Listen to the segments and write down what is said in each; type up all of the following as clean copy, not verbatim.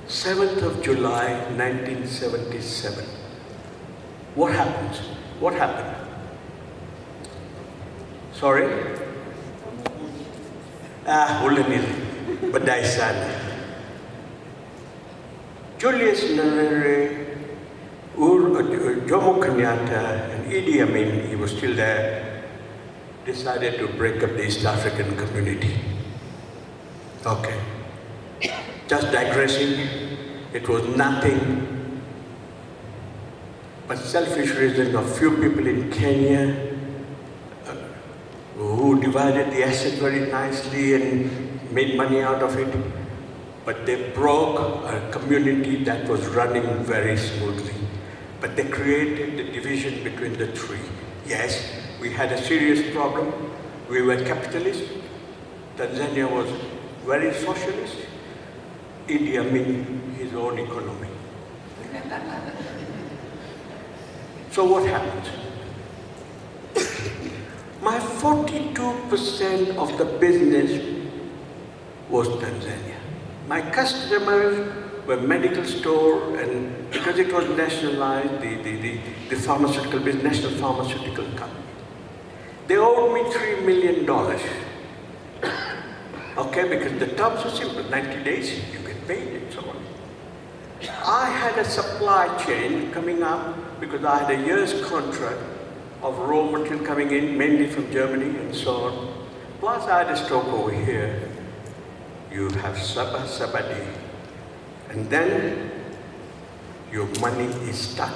7th of July, 1977. What happened? What happened? Sorry? Ulanil, Badai Sana. Julius Nyerere, Jomo Kenyatta, and Idi Amin, he was still there, decided to break up the East African community. Okay. Just digressing, it was nothing but selfish reason of few people in Kenya who divided the asset very nicely and made money out of it. But they broke a community that was running very smoothly. But they created the division between the three. Yes, we had a serious problem. We were capitalist. Tanzania was very socialist. Idi Amin, his own economy. So what happened? My 42% of the business was Tanzania. My customers were medical store, and because it was nationalized, the pharmaceutical business, national pharmaceutical company. They owed me $3 million. Okay, because the terms were simple, 90 days, you get paid and so on. I had a supply chain coming up because I had a year's contract of raw material coming in, mainly from Germany and so on. Plus I had a stock over here. You have Sabadi, and then your money is stuck.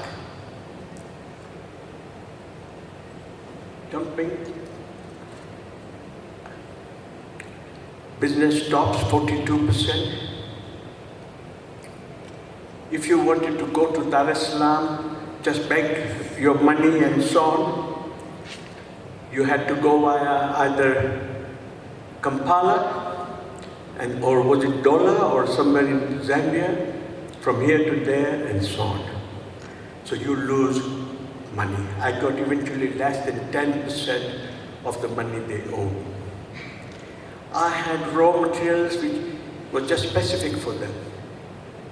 Dumping. Business stops 42%. If you wanted to go to Dar es Salaam, just beg your money and so on, you had to go via either Kampala, or was it Dola or somewhere in Zambia, from here to there and so on. So you lose money. I got eventually less than 10% of the money they owed. I had raw materials which were just specific for them.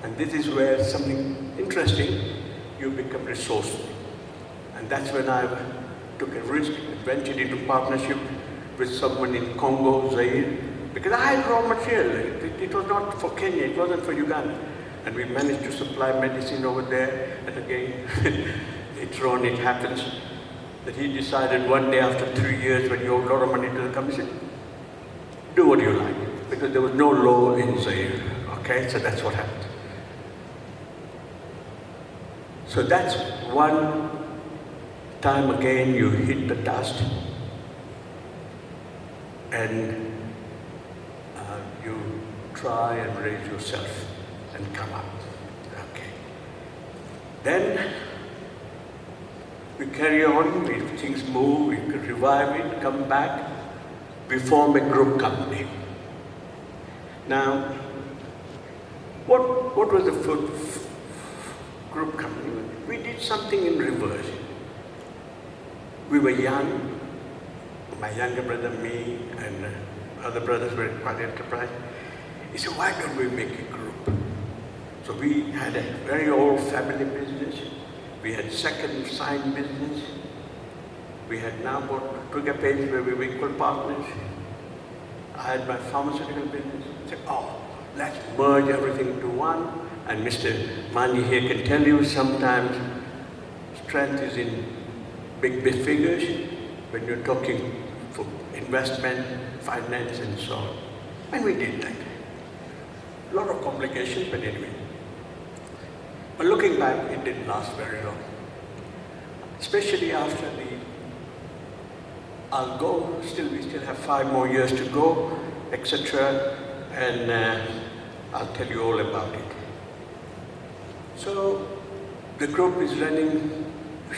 And this is where something interesting, you become resourceful. And that's when I took a risk and ventured into partnership with someone in Congo, Zaire, because I had raw material. It was not for Kenya, it wasn't for Uganda. And we managed to supply medicine over there. And again, later on it happens that he decided one day after 3 years when you owe a lot of money to the company, do what you like. Because there was no law in Zaire, okay? So that's what happened. So that's one time again you hit the dust and you try and raise yourself and come up. Okay. Then we carry on, things move, we could revive it, come back, we form a group company. Now, what was the group company? We did something in reverse. We were young, my younger brother, me, and other brothers were in part enterprise. He said, why don't we make a group? So we had a very old family business. We had second sign business. We had now bought Trigger Page where we were equal partners. I had my pharmaceutical business. I said, oh, let's merge everything into one. And Mr. Mani here can tell you sometimes strength is in big figures when you're talking for investment, finance, and so on. And we did that. A lot of complications, but anyway. But looking back, it didn't last very long. Especially after we still have 5 more years to go, etc. And I'll tell you all about it. So the group is running,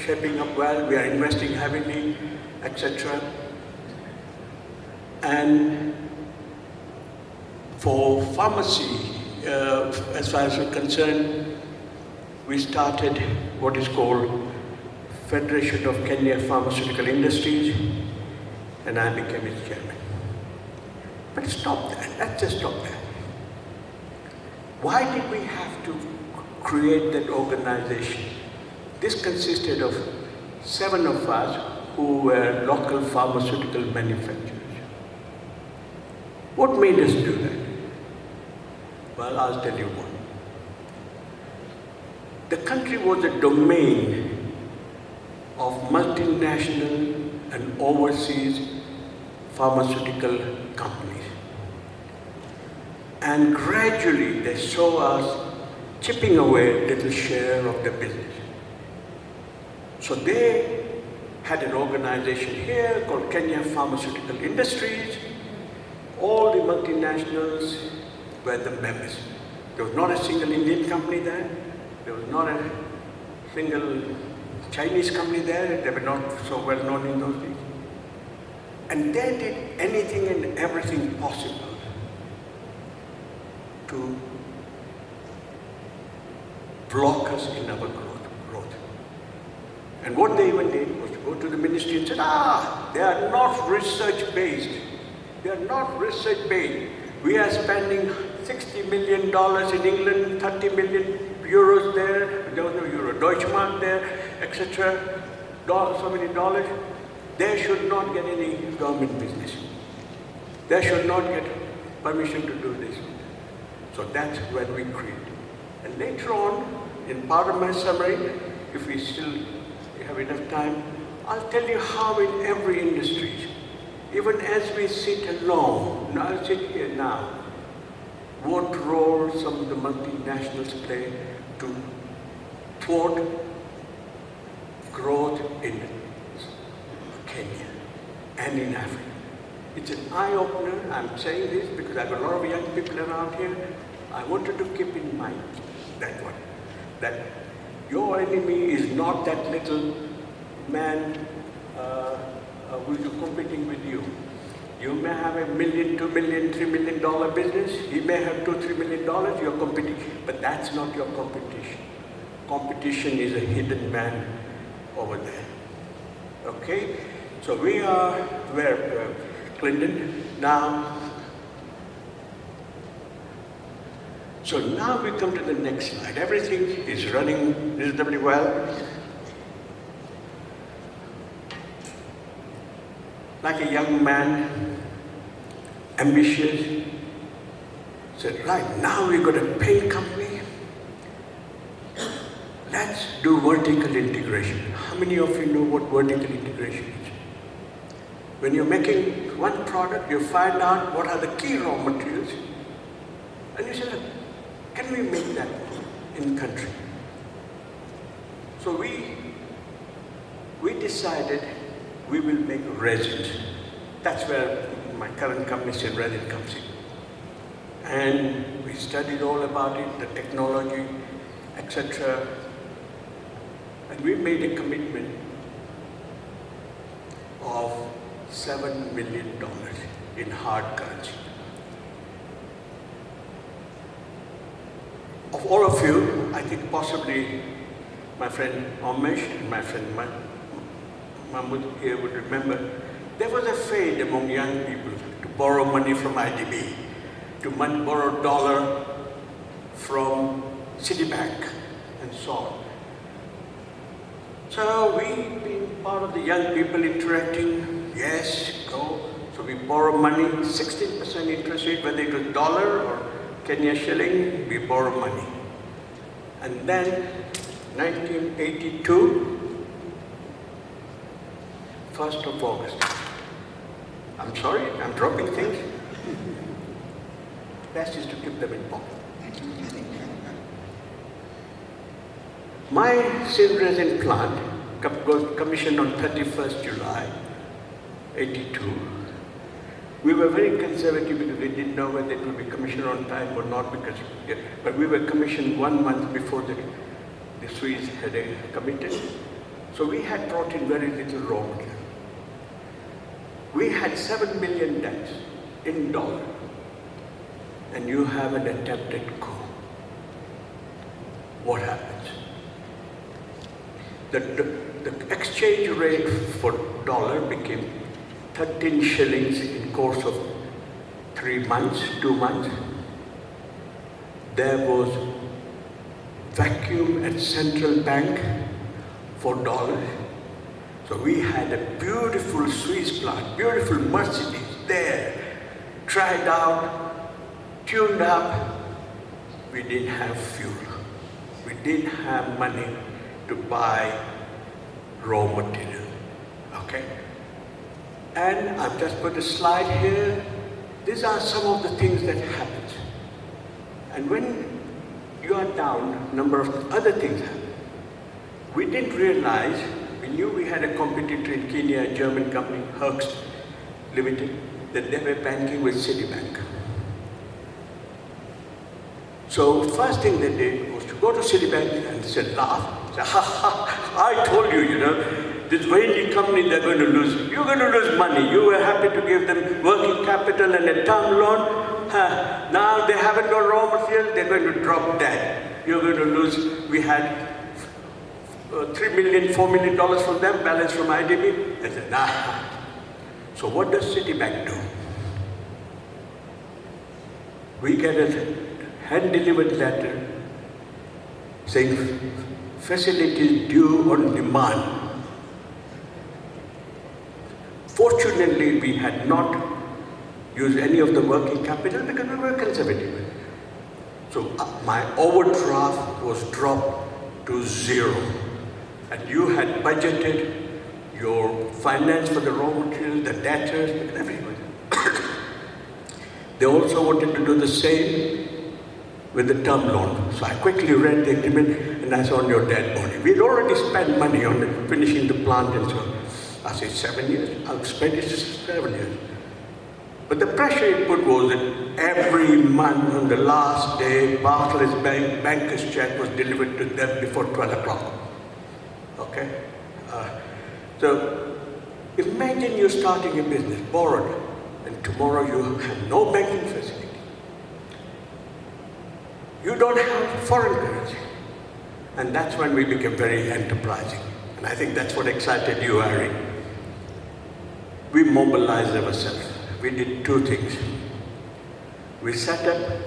shaping up well, we are investing heavily, etc. And for pharmacy, as far as we're concerned, we started what is called Federation of Kenya Pharmaceutical Industries, and I became its chairman. But stop that, let's just stop there. Why did we have to create that organization? This consisted of 7 of us who were local pharmaceutical manufacturers. What made us do that? Well, I'll tell you what. The country was a domain of multinational and overseas pharmaceutical companies. And gradually they saw us chipping away a little share of the business. So they had an organization here called Kenya Pharmaceutical Industries. All the multinationals were the members. There was not a single Indian company there. There was not a single Chinese company there. They were not so well known in those days. And they did anything and everything possible to block us in our growth. And what they even did was to go to the ministry and said, they are not research-based. They are not research-based. We are spending $60 million in England, 30 million euros there, there was no euro, Deutschmark there, etc. So many dollars. They should not get any government business. They should not get permission to do this. So that's when we created. And later on, in part of my summary, if we still have enough time, I'll tell you how in every industry, even as we sit alone, now I sit here now, what role some of the multinationals play to thwart growth in Kenya and in Africa. It's an eye-opener. I'm saying this because I've got a lot of young people around here. I wanted to keep in mind that one, that your enemy is not that little man who is competing with you. You may have $1 million, $2 million, $3 million business. He may have $2, $3 million. You're competing, but that's not your competition. Competition is a hidden man over there. Okay? So we are where, Clinton? Now. So now we come to the next slide. Everything is running reasonably well. Like a young man, ambitious, said, right, now we've got a paint company. Let's do vertical integration. How many of you know what vertical integration is? When you're making one product, you find out what are the key raw materials. And you say, look, can we make that in the country? So we decided we will make resins. That's where my current company, Resin, comes in. And we studied all about it, the technology, etc. And we made a commitment of $7 million in hard currency. Of all of you, I think possibly my friend Omesh and my friend Mahmood here would remember, there was a fad among young people to borrow money from IDB, to borrow dollar from Citibank, and so on. So we, being part of the young people interacting, yes, go. So we borrow money, 16% interest rate, whether it was dollar or Kenya shilling, we borrow money. And then 1982, 1st of August. I'm sorry, I'm dropping things. Best is to keep them in pocket. My resin plant was commissioned on 31st July, 82. We were very conservative because we didn't know whether it would be commissioned on time or not, because, but we were commissioned 1 month before the Swedes had committed. So we had brought in very little raw material. We had 7 million debts in dollar, and you have an attempted coup. What happens? The exchange rate for dollar became 13 shillings in course of 3 months, 2 months. there was vacuum at central bank for dollars. So we had a beautiful Swiss plant, beautiful Mercedes there, tried out, tuned up. We didn't have fuel. We didn't have money to buy raw material, okay? And I've just put a slide here. These are some of the things that happened. And when you are down, a number of other things happen. We didn't realize, we knew we had a competitor in Kenya, a German company, Herx Limited, that they were banking with Citibank. So first thing they did was to go to Citibank and said, laugh, say, ha ha, I told you, this Wayne company, they're going to lose, you're going to lose money. You were happy to give them working capital and a term loan. Now they haven't got raw material, they're going to drop that. You're going to lose, we had $3 million, $4 million from them, balance from IDB. I said, nah. So what does Citibank do? We get a hand-delivered letter saying facilities due on demand. Fortunately, we had not used any of the working capital because we were conservative. So my overdraft was dropped to 0. And you had budgeted your finance for the raw material, the debtors, and everything. They also wanted to do the same with the term loan. So I quickly read the agreement and I saw on your dead body. We'd already spent money on finishing the plant and so on. I said, 7 years? I'll spend it 7 years. But the pressure it put was that every month on the last day, Barclays banker's check was delivered to them before 12 o'clock. Okay? So imagine you're starting a business, borrowed, and tomorrow you have no banking facility. You don't have foreign currency. And that's when we became very enterprising. And I think that's what excited you, Ari. We mobilized ourselves. We did 2 things. We set up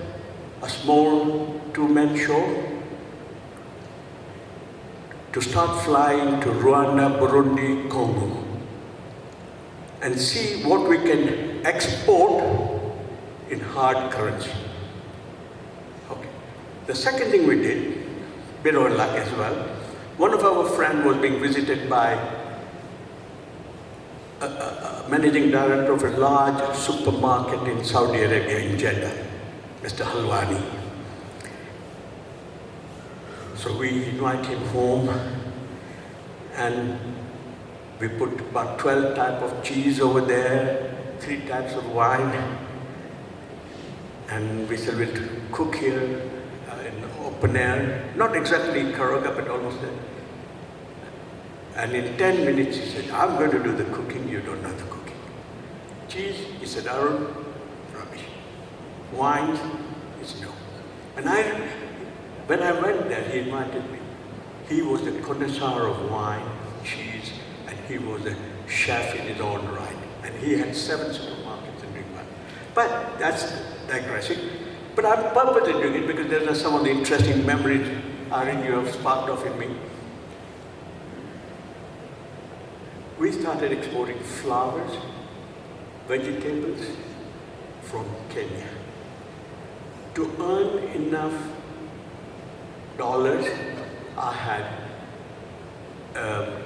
a small 2-man show to start flying to Rwanda, Burundi, Congo, and see what we can export in hard currency. Okay. The second thing we did, bit of luck as well, one of our friends was being visited by a managing director of a large supermarket in Saudi Arabia, in Jeddah, Mr. Halwani. So we invite him home and we put about 12 types of cheese over there, 3 types of wine, and we said we'll cook here in open air, not exactly Karoga, but almost there. And in 10 minutes he said, I'm going to do the cooking, you don't know the cooking. Cheese, he said, Arun, rubbish. Wine, he said, no. And when I went there, he invited me. He was a connoisseur of wine, cheese, and he was a chef in his own right. And he had 7 supermarkets in Ringman. But that's digressing. But I'm purposely doing it because there are some of the interesting memories you have sparked off in me. We started exporting flowers, vegetables from Kenya. To earn enough dollars, I had a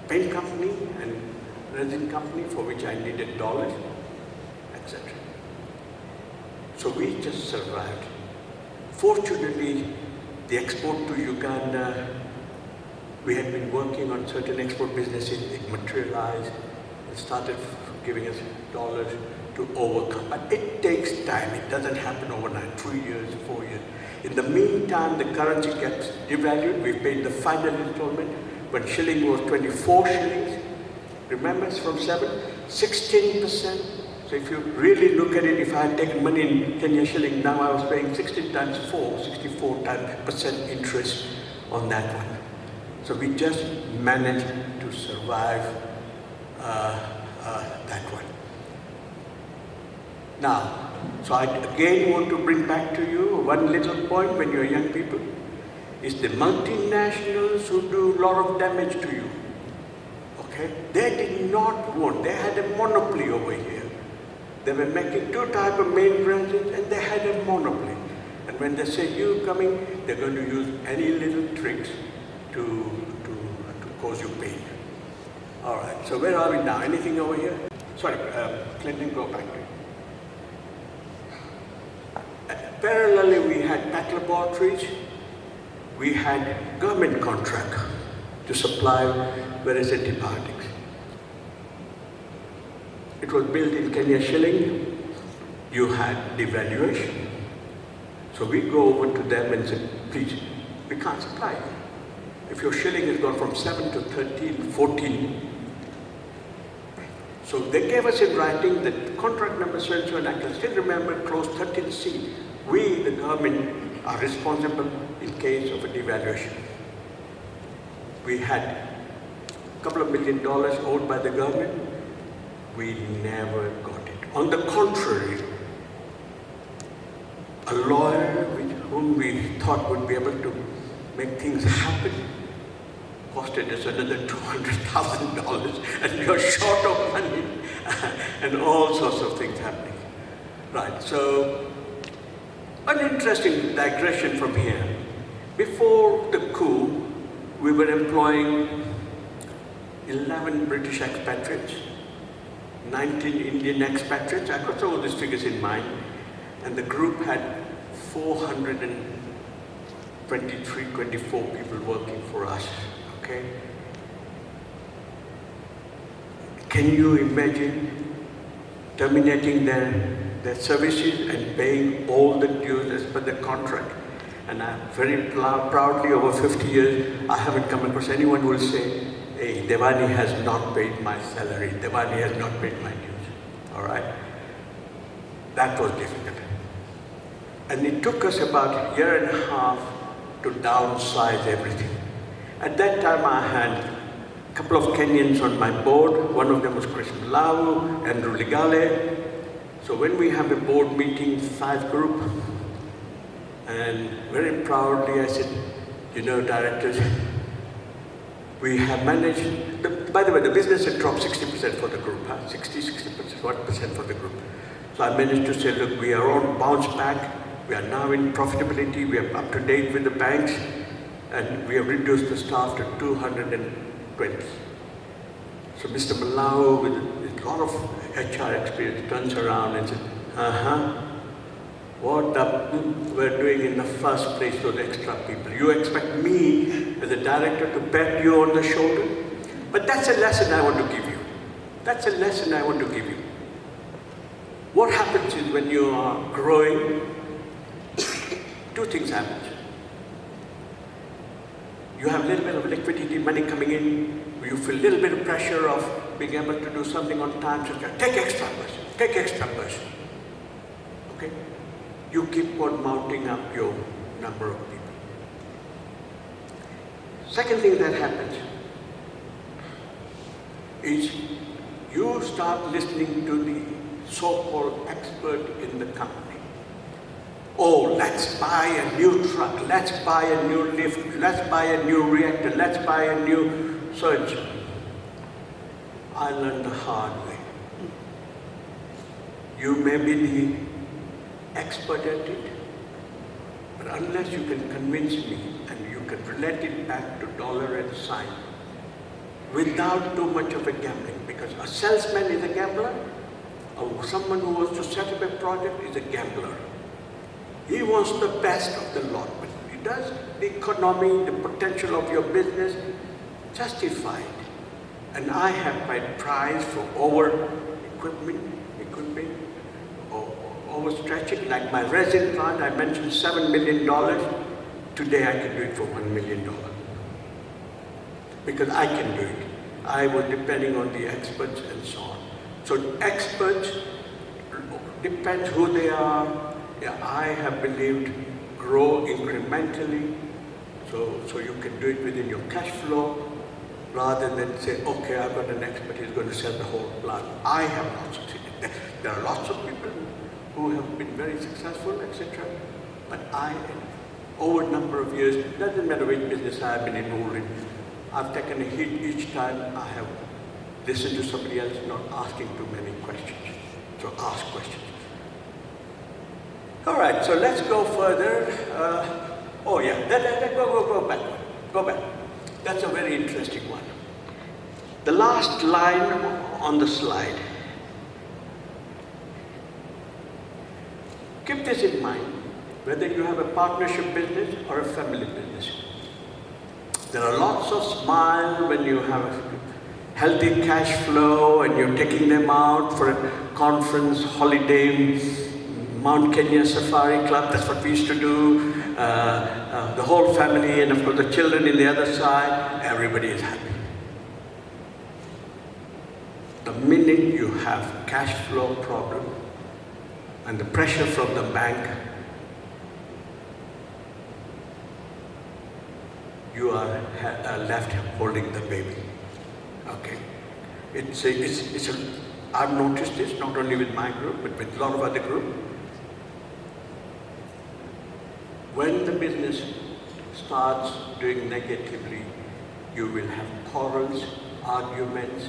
paint company and resin company for which I needed dollars, etc. So we just survived. Fortunately, the export to Uganda, we had been working on certain export businesses, it materialized, it started giving us dollars to overcome. But it takes time, it doesn't happen overnight, 3 years, 4 years. In the meantime, the currency gets devalued. We paid the final installment when shilling was 24 shillings. Remember, it's from 16%. So if you really look at it, if I had taken money in Kenya shilling, now I was paying 16 times 4, 64% interest on that one. So we just managed to survive that one. Now, So I again want to bring back to you one little point when you're young people. It's the multinationals who do a lot of damage to you. Okay? They did not want, they had a monopoly over here. They were making two types of main branches and they had a monopoly. And when they say you coming, they're going to use any little tricks to cause you pain. All right, so where are we now? Anything over here? Sorry, Clinton, go back to you. Parallelly, we had pack laboratories. We had government contract to supply various antibiotics. It was built in Kenya shilling. You had devaluation. So we go over to them and say, please, we can't supply you. If your shilling has gone from 7 to 13, 14, so they gave us in writing that contract number so and I can still remember clause 13C. We, the government, are responsible in case of a devaluation. We had a couple of $1 million owed by the government. We never got it. On the contrary, a lawyer with whom we thought would be able to make things happen costed us another $200,000 and we are short of money and all sorts of things happening. Right, so an interesting digression from here. Before the coup, we were employing 11 British expatriates, 19 Indian expatriates. I got all these figures in mind. And the group had 24 people working for us, okay? Can you imagine terminating their services and paying all the dues as per the contract? And I'm very proudly, over 50 years, I haven't come across anyone who will say, hey, Devani has not paid my salary, Devani has not paid my dues, all right? That was difficult. And it took us about a year and a half to downsize everything. At that time, I had a couple of Kenyans on my board. One of them was Chris Malawu, Andrew Ligale. So when we have a board meeting, 5 group, and very proudly I said, you know, directors, we have managed, by the way, the business had dropped 60% for the group, 60% for the group. So I managed to say, look, we are on bounce back. We are now in profitability, we are up to date with the banks, and we have reduced the staff to 220. So Mr. Malawu, with a lot of HR experience, turns around and says, what we're doing in the first place, those extra people. You expect me, as a director, to pat you on the shoulder? But that's a lesson I want to give you. That's a lesson I want to give you. What happens is when you are growing, two things happen. You have a little bit of liquidity, money coming in, you feel a little bit of pressure of being able to do something on time, so take extra person, okay? You keep on mounting up your number of people. Second thing that happens is you start listening to the so-called expert in the company. Oh, let's buy a new truck, let's buy a new lift, let's buy a new reactor, let's buy a new surge. I learned the hard way. You may be the expert at it, but unless you can convince me and you can relate it back to dollar and sign, without too much of a gambling, because a salesman is a gambler, or someone who wants to set up a project is a gambler. He wants the best of the lot, but he does the economy, the potential of your business justified. And I have paid price for equipment, or overstretching. Like my resin plant, I mentioned $7 million. Today I can do it for $1 million. Because I can do it. I was depending on the experts and so on. So experts, depends who they are. Yeah, I have believed grow incrementally, so you can do it within your cash flow, rather than say, okay, I've got an expert, he's going to sell the whole plant. I have not succeeded. There are lots of people who have been very successful, etc. But I, over a number of years, doesn't matter which business I have been involved in, I've taken a hit each time I have listened to somebody else not asking too many questions. So ask questions. All right, so let's go further. Oh yeah, go back. Go back. That's a very interesting one. The last line on the slide. Keep this in mind, whether you have a partnership business or a family business. There are lots of smiles when you have a healthy cash flow and you're taking them out for a conference, holiday, Mount Kenya Safari Club, that's what we used to do. The whole family and of course the children in the other side, everybody is happy. The minute you have cash flow problem and the pressure from the bank, you are left holding the baby. Okay, I've noticed this not only with my group but with a lot of other groups. When the business starts doing negatively, you will have quarrels, arguments,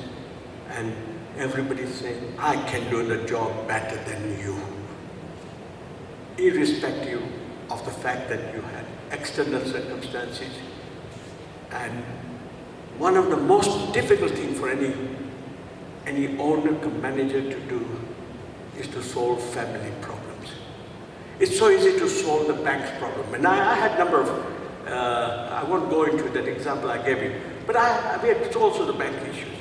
and everybody saying, I can do the job better than you. Irrespective of the fact that you had external circumstances. And one of the most difficult things for any owner or manager to do is to solve family problems. It's so easy to solve the bank's problem. And I had a number of, I won't go into that example I gave you, but it's also the bank issues.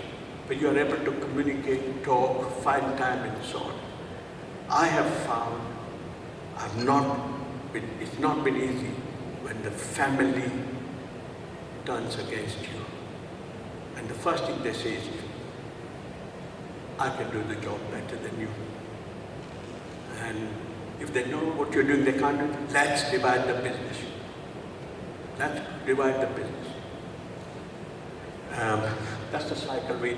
But you are able to communicate, talk, find time and so on. I have found it's not been easy when the family turns against you. And the first thing they say is, I can do the job better than you. And if they know what you're doing, they can't do it. Let's divide the business. Let's divide the business. That's the cycle we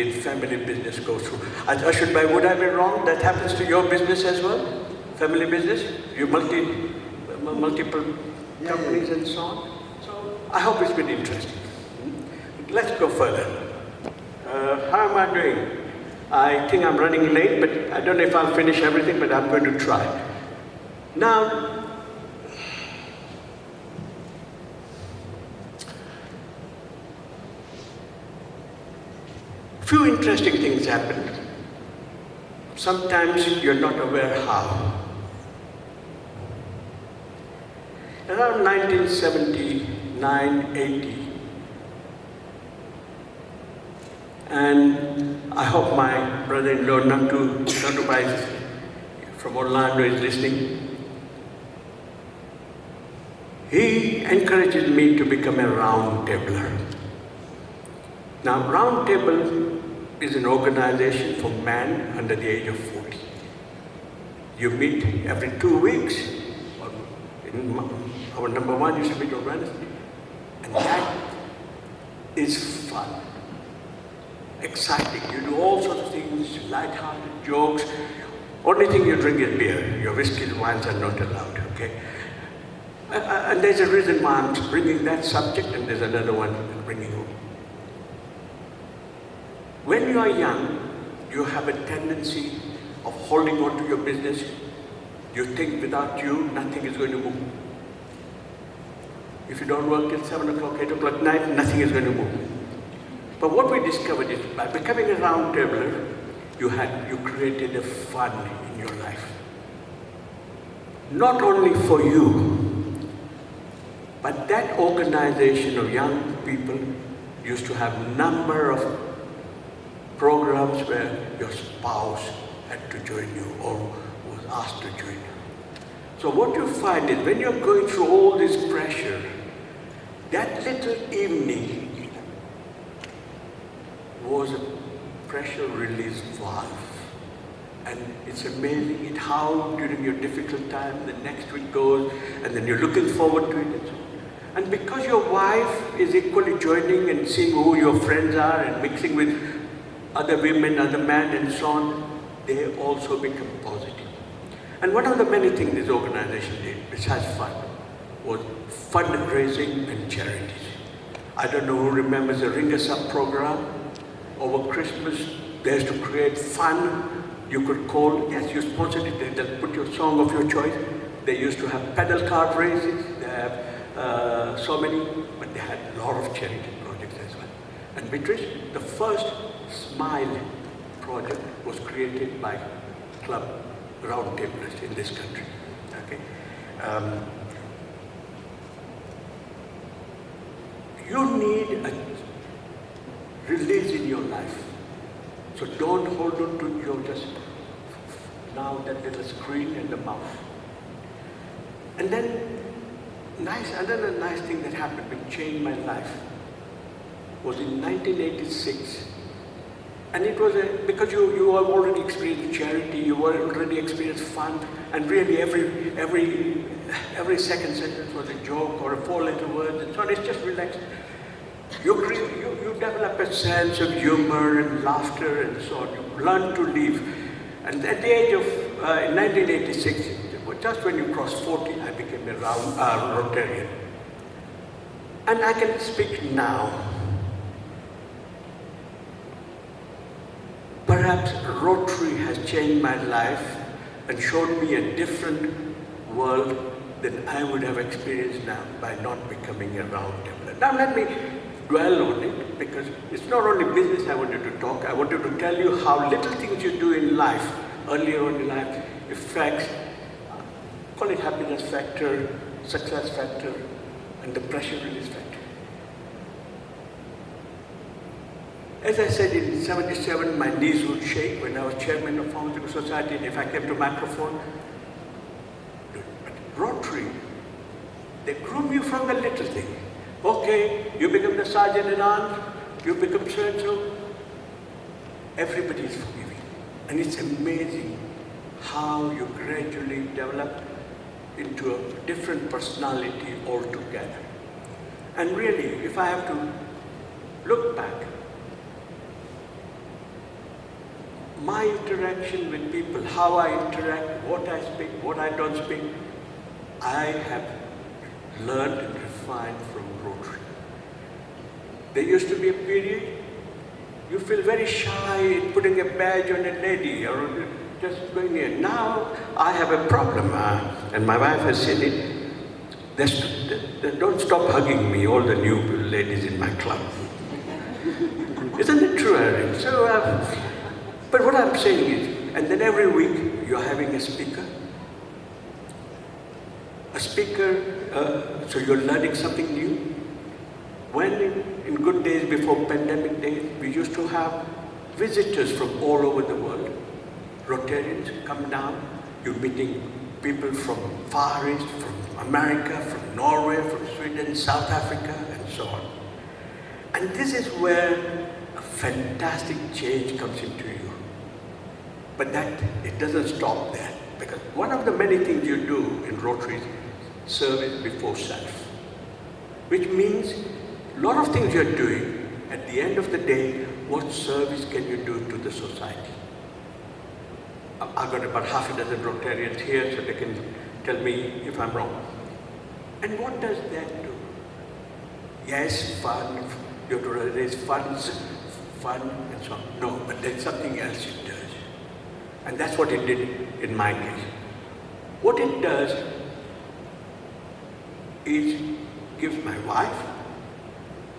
in family business go through. Ashwin bhai, would I be wrong? That happens to your business as well? Family business? You multiple companies and so on? So I hope it's been interesting. Let's go further. How am I doing? I think I'm running late, but I don't know if I'll finish everything, but I'm going to try. Now, few interesting things happen. Sometimes you're not aware how. Around 1979, 80, and I hope my brother-in-law, Nandu Bhai from Orlando is listening. He encouraged me to become a round tabler. Now, round table is an organization for men under the age of 40. You meet every 2 weeks. Our number one used to meet on Wednesday. And that is fun, exciting. You do all sorts of things, light-hearted jokes. Only thing you drink is beer. Your whiskey and wines are not allowed, okay? And there's a reason why I'm bringing that subject, and there's another one I'm bringing home. When you are young, you have a tendency of holding on to your business. You think without you, nothing is going to move. If you don't work till 7 o'clock, 8 o'clock at night, nothing is going to move. But what we discovered is, by becoming a round tabler, you created a fun in your life. Not only for you, but that organization of young people used to have a number of programs where your spouse had to join you or was asked to join you. So what you find is when you're going through all this pressure, that little evening was a pressure release valve. And it's amazing how during your difficult time, the next week goes, and then you're looking forward to it and so on. And because your wife is equally joining and seeing who your friends are and mixing with other women, other men and so on, they also become positive. And one of the many things this organization did, besides fun, was fundraising and charities. I don't know who remembers the Ring Us Up program. Over Christmas, they used to create fun. You could call, yes, you sponsored it, they'll put your song of your choice. They used to have pedal cart races, they have so many, but they had a lot of charity projects as well. And Beatrice, the first Smile project was created by Club Roundtablers in this country. Okay. You need a release in your life. So don't hold on to your just now that little screen and the mouth. And then another nice thing that happened which changed my life was in 1986. And it was because you have already experienced charity, you already experienced fun, and really every second sentence was a joke or a four-letter word, and so on. It's just relaxed. You develop a sense of humor and laughter and so on. You learn to live. And at the age of, in 1986, just when you cross 40, I became a Rotarian. And I can speak now. Perhaps Rotary has changed my life and showed me a different world than I would have experienced now by not becoming a roundtabler. Now let me dwell on it, because it's not only business I wanted to talk. I wanted to tell you how little things you do in life, earlier on in life, affects, call it happiness factor, success factor, and the pressure release factor. As I said, in 77, my knees would shake when I was chairman of Pharmaceutical Society, and if I came to microphone. But Rotary, they groom you from the little thing. Okay, you become the sergeant at arms, you become so-and-so. Everybody is forgiving. And it's amazing how you gradually develop into a different personality altogether. And really, if I have to look back, my interaction with people, how I interact, what I speak, what I don't speak, I have learned and refined from Rotary. There used to be a period, you feel very shy in putting a badge on a lady or just going in. Now I have a problem, and my wife has said it. They don't stop hugging me, all the new ladies in my club. Isn't it true, Arun? So, but what I'm saying is, and then every week you're having a speaker. So you're learning something new. When in good days before pandemic days, we used to have visitors from all over the world. Rotarians come down, you're meeting people from Far East, from America, from Norway, from Sweden, South Africa, and so on. And this is where a fantastic change comes into you. But it doesn't stop there, because one of the many things you do in Rotary is service before self, which means a lot of things you're doing, at the end of the day, what service can you do to the society? I've got about half a dozen Rotarians here, so they can tell me if I'm wrong. And what does that do? Yes, fun, you have to raise funds, fun, and so on. No, but there's something else it does. And that's what it did in my case. What it does is gives my wife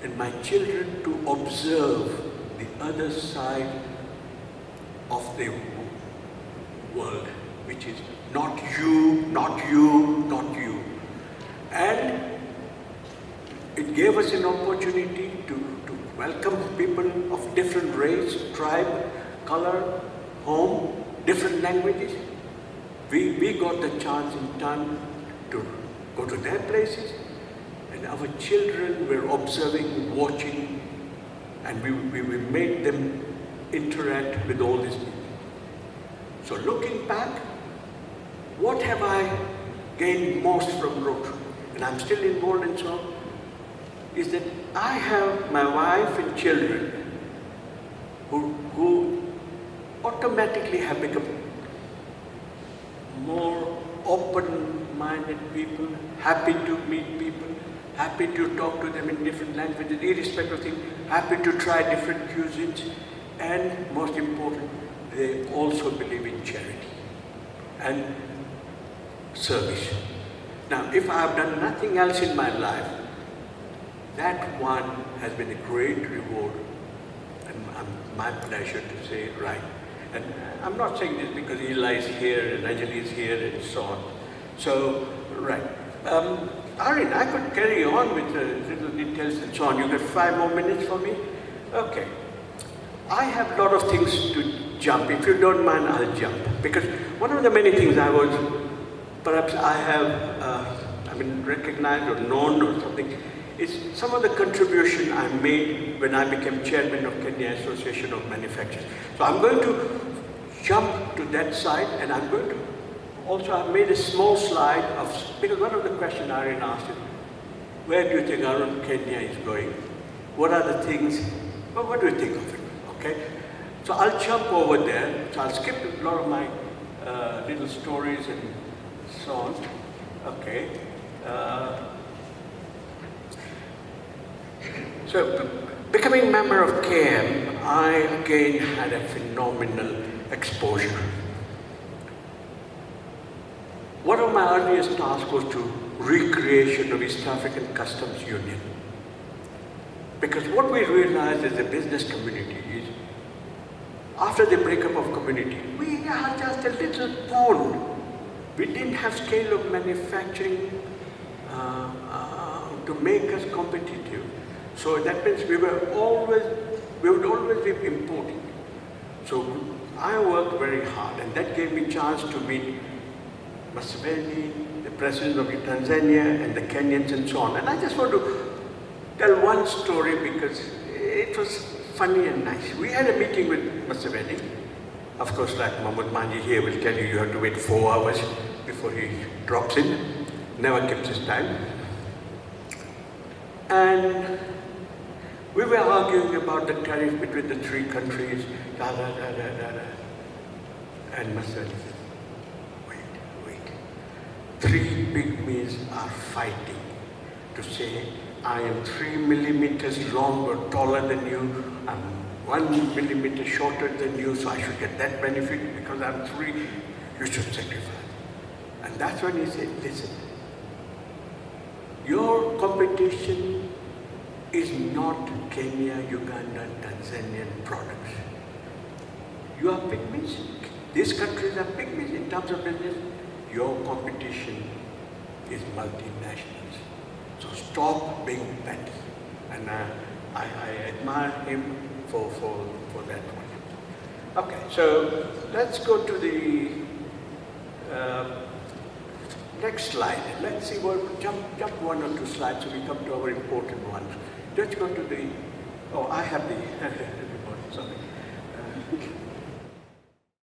and my children to observe the other side of the world, which is not you, not you, not you. And it gave us an opportunity to welcome people of different race, tribe, color, home, different languages. We got the chance in turn to go to their places, and our children were observing, watching, and we made them interact with all these people. So looking back, what have I gained most from Rotary? And I'm still involved in so, is that I have my wife and children who automatically have become more open-minded people, happy to meet people, happy to talk to them in different languages, irrespective of things, happy to try different cuisines, and most important, they also believe in charity and service. Now, if I have done nothing else in my life, that one has been a great reward, and my pleasure to say, right. And I'm not saying this because Eli is here and Anjali is here and so on. So, right. Arun, I could carry on with the little details and so on. You got 5 more minutes for me? Okay. I have a lot of things to jump. If you don't mind, I'll jump. Because one of the many things perhaps I have, recognized or known or something, is some of the contribution I made when I became chairman of Kenya Association of Manufacturers. So I'm going to jump to that side, and I'm going to also, I've made a small slide because one of the questions Arun asked is, where do you think Arun Kenya is going? What are the things, well, what do you think of it? Okay? So I'll jump over there. So I'll skip a lot of my little stories and so on. Okay. So becoming member of KM, I again had a phenomenal exposure. One of my earliest tasks was to recreation of East African Customs Union. Because what we realized as a business community is, after the breakup of community, we are just a little pond. We didn't have scale of manufacturing to make us competitive. So that means we would always be importing. So I worked very hard, and that gave me a chance to meet Museveni, the president of Tanzania, and the Kenyans and so on. And I just want to tell one story because it was funny and nice. We had a meeting with Museveni. Of course, like Mahmoud Manji here will tell you have to wait 4 hours before he drops in. Never keeps his time. And we were arguing about the tariff between the 3 countries, and Museveni said, wait. 3 pygmies are fighting to say, I am 3 millimeters long or taller than you, I'm 1 millimeter shorter than you, so I should get that benefit because I'm 3, you should sacrifice. And that's when he said, listen, your competition is not Kenya, Uganda, Tanzanian products. You are pygmies. These countries are pygmies in terms of business. Your competition is multinationals. So stop being petty. And I admire him for that one. Okay, so let's go to the next slide. Let's see what, jump 1 or 2 slides so we come to our important ones. Let's go to the, I have the, sorry.